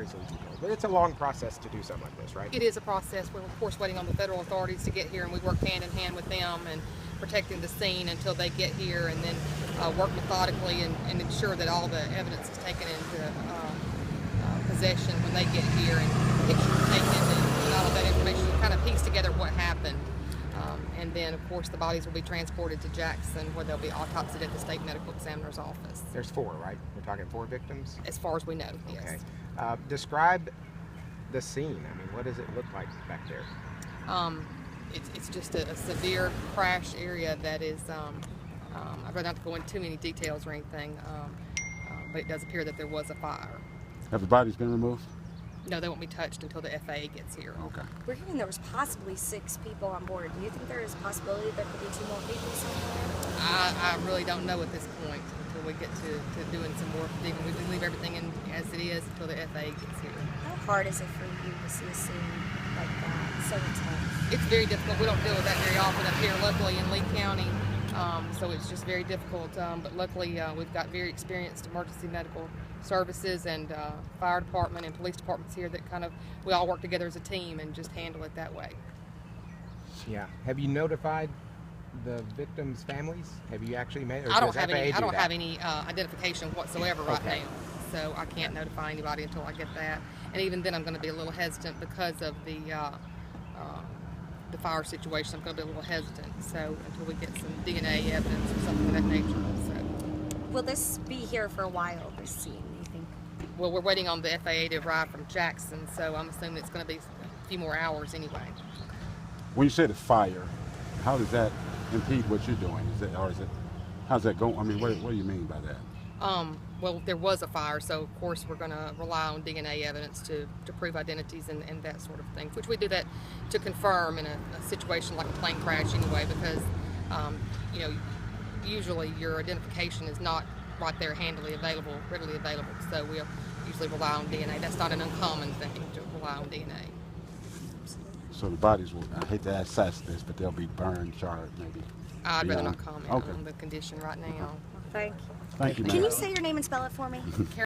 grizzly details. But it's a long process to do something like this, right? It is a process. We're of course waiting on the federal authorities to get here, and we work hand in hand with them and protecting the scene until they get here, and then work methodically and ensure that all the evidence is taken into possession when they get here, and pictures taken and all of that information to kind of piece together what happened. And then, of course, the bodies will be transported to Jackson, where they'll be autopsied at the state medical examiner's office. There's 4, right? We're talking 4 victims? As far as we know, yes. Okay. Describe the scene. I mean, what does it look like back there? It's just a severe crash area that is, I'd rather not go into too many details or anything, but it does appear that there was a fire. Have the bodies been removed? No, they won't be touched until the FAA gets here. Okay. We're hearing there was possibly 6 people on board. Do you think there is a possibility there could be 2 more people somewhere? I really don't know at this point until we get to doing some more digging. We leave everything in as it is until the FAA gets here. How hard is it for you to see a scene like that so intense? It's very difficult. We don't deal with that very often up here, luckily, in Lee County. So it's just very difficult. But luckily, we've got very experienced emergency medical services and fire department and police departments here that we all work together as a team and just handle it that way. Yeah. Have you notified the victims' families? Have you actually made? I don't have any identification whatsoever right now, so I can't notify anybody until I get that. And even then, I'm going to be a little hesitant because of the fire situation. I'm going to be a little hesitant. So until we get some DNA evidence or something of that nature. So. Will this be here for a while? This scene, do you think? Well, we're waiting on the FAA to arrive from Jackson, so I'm assuming it's going to be a few more hours anyway. When you say the fire, how does that impede what you're doing? How's that going? I mean, what do you mean by that? Well, there was a fire, so of course we're going to rely on DNA evidence to prove identities and that sort of thing, which we do that to confirm in a situation like a plane crash anyway, because usually your identification is not right there readily available, so we'll usually rely on DNA. That's not an uncommon thing to rely on DNA. So the bodies will, I hate to assess this, but they'll be burned, charred, maybe? I'd rather not comment on the condition right now. Thank you. Thank you, ma'am. Can you say your name and spell it for me?